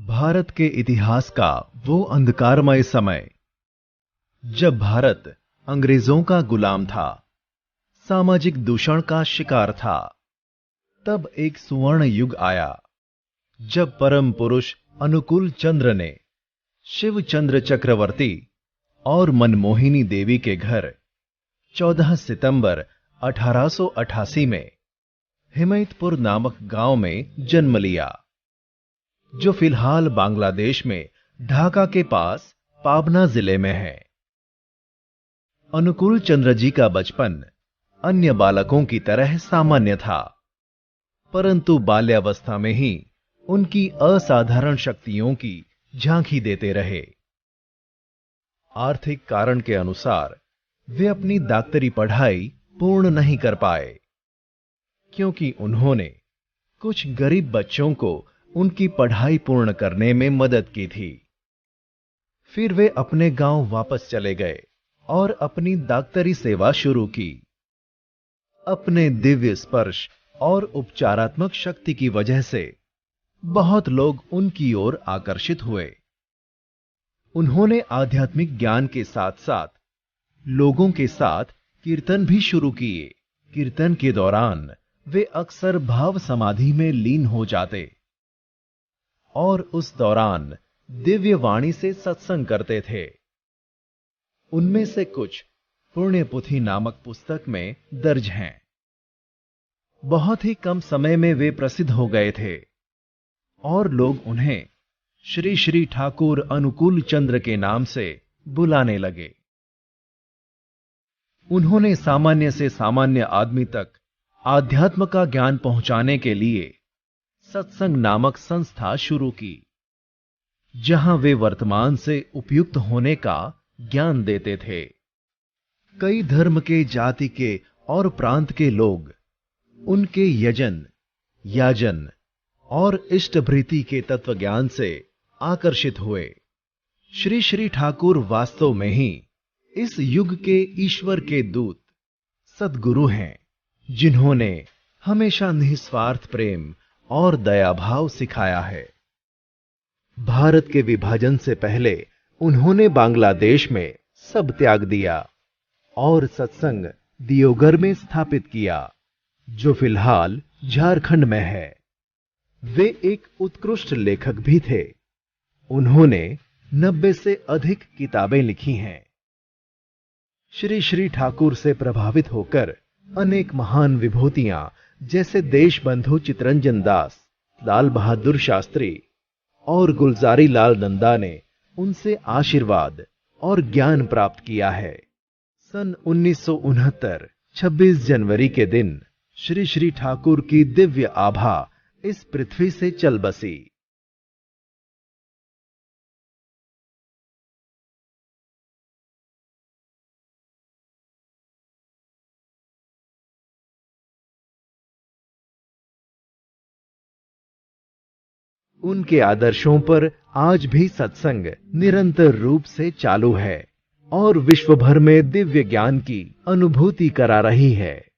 भारत के इतिहास का वो अंधकारमय समय जब भारत अंग्रेजों का गुलाम था, सामाजिक दूषण का शिकार था, तब एक सुवर्ण युग आया जब परम पुरुष अनुकूल चंद्र ने शिवचंद्र चक्रवर्ती और मनमोहिनी देवी के घर 14 सितंबर 1888 में हिमैतपुर नामक गांव में जन्म लिया, जो फिलहाल बांग्लादेश में ढाका के पास पाबना जिले में है। अनुकूल चंद्र जी का बचपन अन्य बालकों की तरह सामान्य था, परंतु बाल्यावस्था में ही उनकी असाधारण शक्तियों की झांकी देते रहे। आर्थिक कारण के अनुसार वे अपनी डॉक्टरी पढ़ाई पूर्ण नहीं कर पाए, क्योंकि उन्होंने कुछ गरीब बच्चों को उनकी पढ़ाई पूर्ण करने में मदद की थी। फिर वे अपने गांव वापस चले गए और अपनी डॉक्टरी सेवा शुरू की। अपने दिव्य स्पर्श और उपचारात्मक शक्ति की वजह से बहुत लोग उनकी ओर आकर्षित हुए। उन्होंने आध्यात्मिक ज्ञान के साथ साथ लोगों के साथ कीर्तन भी शुरू किए। कीर्तन के दौरान वे अक्सर भाव समाधि में लीन हो जाते और उस दौरान दिव्य वाणी से सत्संग करते थे। उनमें से कुछ पुण्यपुथी नामक पुस्तक में दर्ज हैं। बहुत ही कम समय में वे प्रसिद्ध हो गए थे और लोग उन्हें श्री श्री ठाकुर अनुकूल चंद्र के नाम से बुलाने लगे। उन्होंने सामान्य से सामान्य आदमी तक आध्यात्म का ज्ञान पहुंचाने के लिए सत्संग नामक संस्था शुरू की, जहां वे वर्तमान से उपयुक्त होने का ज्ञान देते थे। कई धर्म के, जाति के और प्रांत के लोग उनके यजन, याजन और इष्टभृति के तत्वज्ञान से आकर्षित हुए। श्री श्री ठाकुर वास्तव में ही इस युग के ईश्वर के दूत, सद्गुरु हैं, जिन्होंने हमेशा निस्वार्थ प्रेम और दया भाव सिखाया है। भारत के विभाजन से पहले उन्होंने बांग्लादेश में सब त्याग दिया और सत्संग दियोघर में स्थापित किया, जो फिलहाल झारखंड में है। वे एक उत्कृष्ट लेखक भी थे। उन्होंने 90 से अधिक किताबें लिखी हैं। श्री श्री ठाकुर से प्रभावित होकर अनेक महान विभूतियां जैसे देशबंधु चितरंजन दास, लाल बहादुर शास्त्री और गुलजारी लाल नंदा ने उनसे आशीर्वाद और ज्ञान प्राप्त किया है। सन 1969 26 जनवरी के दिन श्री श्री ठाकुर की दिव्य आभा इस पृथ्वी से चल बसी। उनके आदर्शों पर आज भी सत्संग निरंतर रूप से चालू है और विश्व भर में दिव्य ज्ञान की अनुभूति करा रही है।